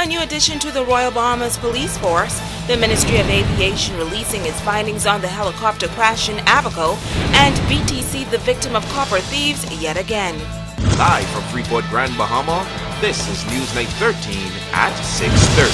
A new addition to the Royal Bahamas Police Force, the Ministry of Aviation releasing its findings on the helicopter crash in Abaco, and BTC the victim of copper thieves yet again. Live from Freeport, Grand Bahama, this is Newsnight 13 at 6:30.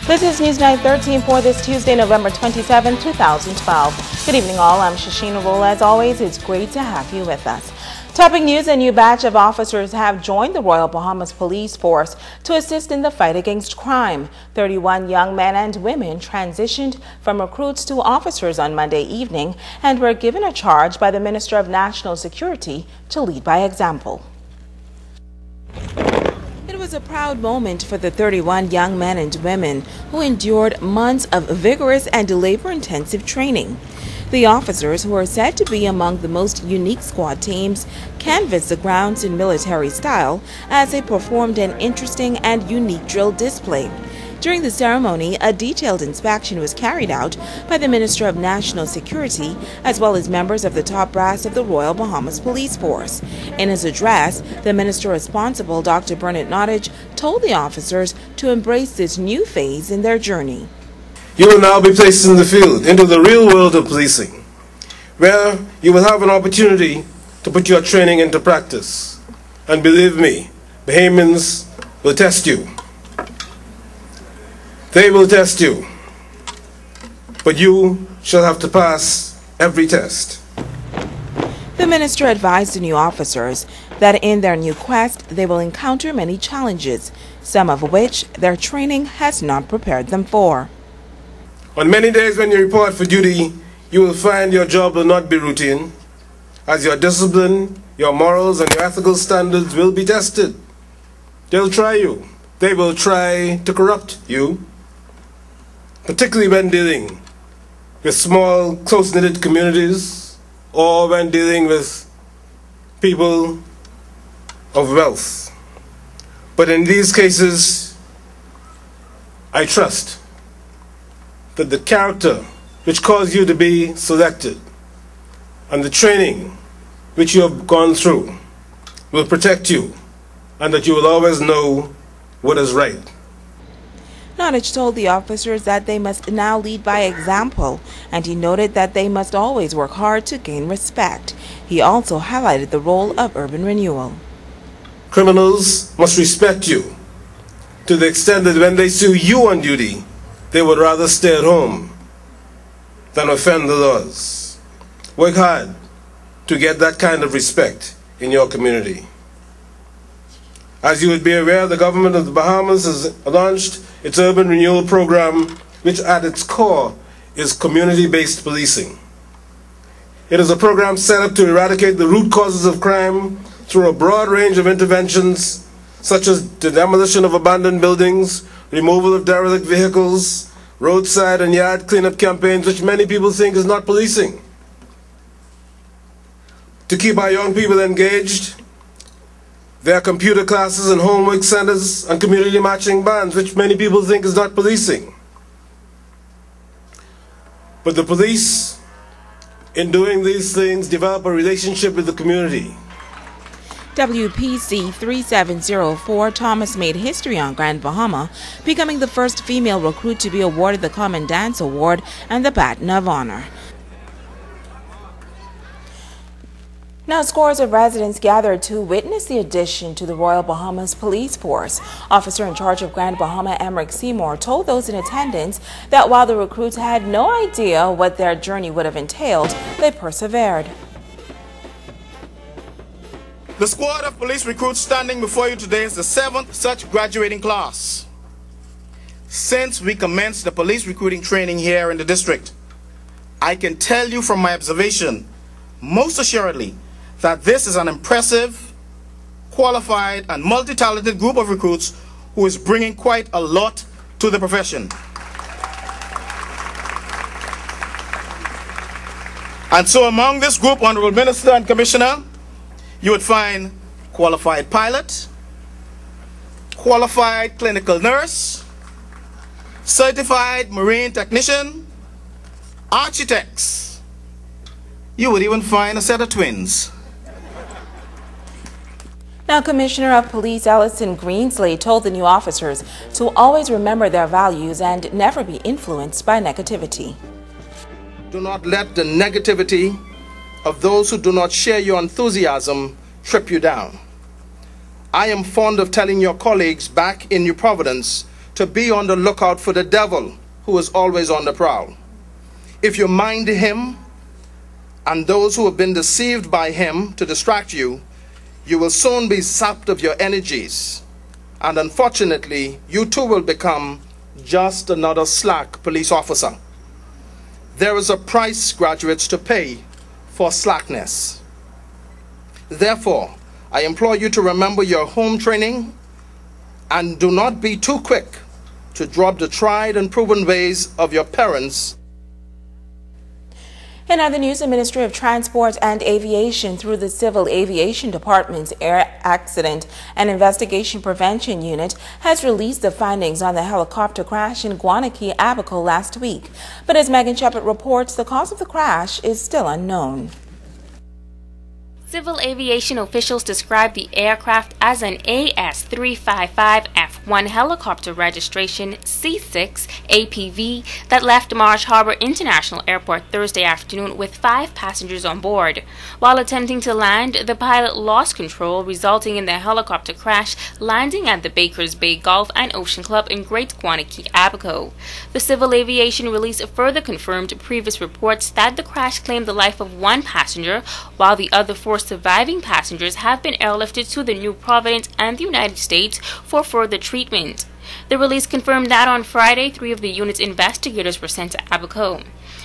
This is Newsnight 13 for this Tuesday, November 27, 2012. Good evening all, I'm Shasheena. Rolle. As always, it's great to have you with us. Topping news, a new batch of officers have joined the Royal Bahamas Police Force to assist in the fight against crime. 31 young men and women transitioned from recruits to officers on Monday evening and were given a charge by the Minister of National Security to lead by example. It was a proud moment for the 31 young men and women who endured months of vigorous and labor-intensive training. The officers, who are said to be among the most unique squad teams, canvassed the grounds in military style as they performed an interesting and unique drill display. During the ceremony, a detailed inspection was carried out by the Minister of National Security as well as members of the top brass of the Royal Bahamas Police Force. In his address, the minister responsible, Dr. Bernard Nottage, told the officers to embrace this new phase in their journey. You will now be placed in the field, into the real world of policing, where you will have an opportunity to put your training into practice. And believe me, Bahamians will test you. They will test you, but you shall have to pass every test. The minister advised the new officers that in their new quest they will encounter many challenges, some of which their training has not prepared them for. On many days when you report for duty, you will find your job will not be routine, as your discipline, your morals, and your ethical standards will be tested. They'll try you. They will try to corrupt you, particularly when dealing with small, close-knitted communities or when dealing with people of wealth. But in these cases, I trust that the character which caused you to be selected and the training which you have gone through will protect you, and that you will always know what is right. Nottage told the officers that they must now lead by example, and he noted that they must always work hard to gain respect. He also highlighted the role of urban renewal. Criminals must respect you to the extent that when they see you on duty, they would rather stay at home than offend the laws. Work hard to get that kind of respect in your community. As you would be aware, the government of the Bahamas has launched its urban renewal program, which at its core is community-based policing. It is a program set up to eradicate the root causes of crime through a broad range of interventions, such as the demolition of abandoned buildings, removal of derelict vehicles, roadside and yard cleanup campaigns, which many people think is not policing. To keep our young people engaged, there are computer classes and homework centers and community marching bands, which many people think is not policing. But the police, in doing these things, develop a relationship with the community. WPC 3704 Thomas made history on Grand Bahama, becoming the first female recruit to be awarded the Commandant's Award and the Baton of Honor. Now, scores of residents gathered to witness the addition to the Royal Bahamas Police Force. Officer in charge of Grand Bahama, Emerick Seymour, told those in attendance that while the recruits had no idea what their journey would have entailed, they persevered. The squad of police recruits standing before you today is the 7th such graduating class since we commenced the police recruiting training here in the district. I can tell you from my observation, most assuredly, that this is an impressive, qualified, and multi-talented group of recruits who is bringing quite a lot to the profession. And so among this group, Honorable Minister and Commissioner, you would find qualified pilot, qualified clinical nurse, certified marine technician, architects. You would even find a set of twins. Now, Commissioner of Police Ellison Greenslade told the new officers to always remember their values and never be influenced by negativity. Do not let the negativity of those who do not share your enthusiasm trip you down. I am fond of telling your colleagues back in New Providence to be on the lookout for the devil who is always on the prowl. If you mind him and those who have been deceived by him to distract you, you will soon be sapped of your energies. And unfortunately, you too will become just another slack police officer. There is a price, graduates, to pay for slackness. Therefore, I implore you to remember your home training and do not be too quick to drop the tried and proven ways of your parents. In other news, the Ministry of Transport and Aviation, through the Civil Aviation Department's Air Accident and Investigation Prevention Unit, has released the findings on the helicopter crash in Guanakee, Abaco last week. But as Megan Shepard reports, the cause of the crash is still unknown. Civil aviation officials described the aircraft as an AS-355F1 helicopter registration C6 APV that left Marsh Harbor International Airport Thursday afternoon with 5 passengers on board. While attempting to land, the pilot lost control, resulting in the helicopter crash landing at the Bakers Bay Golf and Ocean Club in Great Guanakee, Abaco. The civil aviation release further confirmed previous reports that the crash claimed the life of 1 passenger, while the other 4 surviving passengers have been airlifted to the New Providence and the United States for further treatment. The release confirmed that on Friday, 3 of the unit's investigators were sent to Abaco.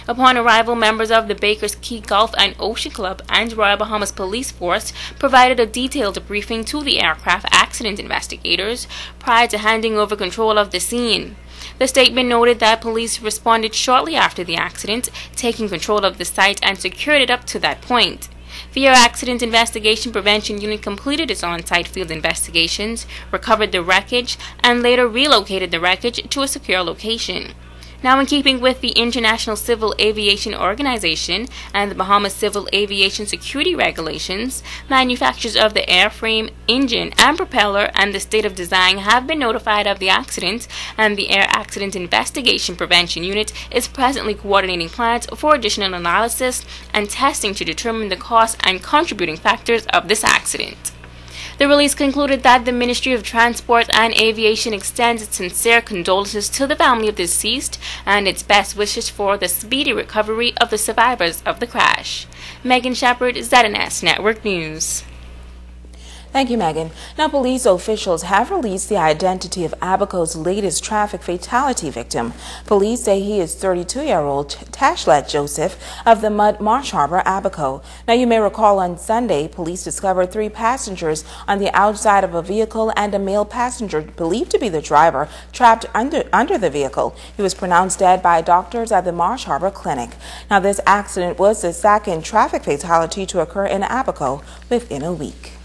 Upon arrival, members of the Bakers Key Golf and Ocean Club and Royal Bahamas Police Force provided a detailed briefing to the aircraft accident investigators prior to handing over control of the scene. The statement noted that police responded shortly after the accident, taking control of the site and secured it up to that point. The Air Accident Investigation Prevention Unit completed its on-site field investigations, recovered the wreckage, and later relocated the wreckage to a secure location. Now, in keeping with the International Civil Aviation Organization and the Bahamas Civil Aviation Security Regulations, manufacturers of the airframe, engine, and propeller and the state of design have been notified of the accident, and the Air Accident Investigation Prevention Unit is presently coordinating plans for additional analysis and testing to determine the cause and contributing factors of this accident. The release concluded that the Ministry of Transport and Aviation extends its sincere condolences to the family of the deceased and its best wishes for the speedy recovery of the survivors of the crash. Megan Shepard, ZNS Network News. Thank you, Megan. Now, police officials have released the identity of Abaco's latest traffic fatality victim. Police say he is 32-year-old Tashlet Joseph of the Marsh Harbor, Abaco. Now, you may recall on Sunday, police discovered 3 passengers on the outside of a vehicle and a male passenger believed to be the driver trapped under the vehicle. He was pronounced dead by doctors at the Marsh Harbor Clinic. Now, this accident was the 2nd traffic fatality to occur in Abaco within a week.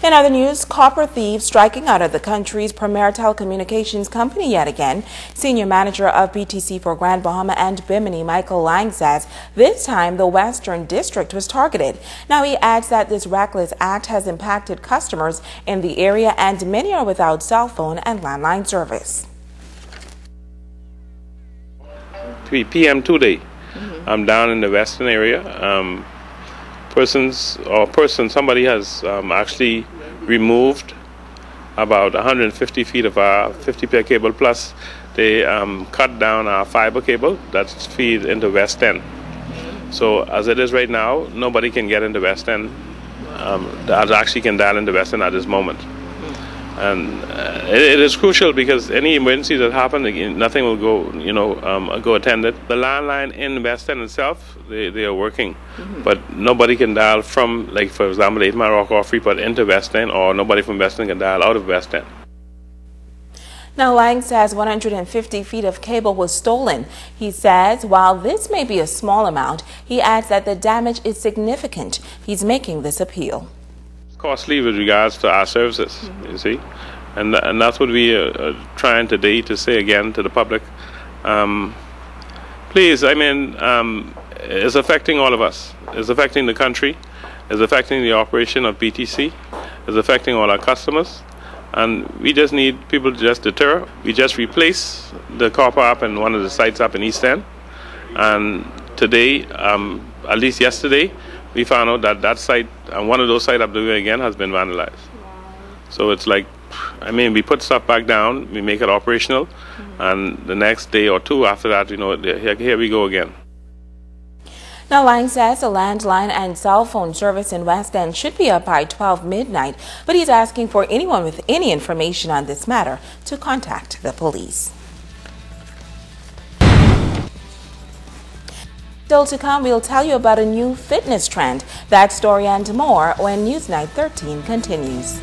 In other news, copper thieves striking out of the country's premier telecommunications company yet again. Senior manager of BTC for Grand Bahama and Bimini, Michael Lang, says this time the Western District was targeted. Now, he adds that this reckless act has impacted customers in the area and many are without cell phone and landline service. 3 p.m. today, I'm down in the western area. Somebody has actually removed about 150 feet of our 50-pair cable, plus they cut down our fiber cable that feeds into West End. So as it is right now, nobody can get into West End that actually can dial into West End at this moment. And it is crucial because any emergency that happens, nothing will go, go attended. The landline in West End itself, they are working, but nobody can dial from, like for example, 8 Mile Rock or Freeport into West End, or nobody from West End can dial out of West End. Now, Lang says 150 feet of cable was stolen. He says while this may be a small amount, he adds that the damage is significant. He's making this appeal. Costly with regards to our services, you see, and that's what we are trying today to say again to the public. Please, it's affecting all of us. It's affecting the country. It's affecting the operation of BTC, It's affecting all our customers. And we just need people to just deter. We just replaced the copper up in one of the sites up in East End. And today, at least yesterday, we found out that that site, and one of those sites up the way again, has been vandalized. So it's like, I mean, we put stuff back down, we make it operational, and the next day or two after that, you know, here we go again. Now, Lang says the landline and cell phone service in West End should be up by 12 midnight, but he's asking for anyone with any information on this matter to contact the police. Still to come, we'll tell you about a new fitness trend. That story and more when Newsnight 13 continues.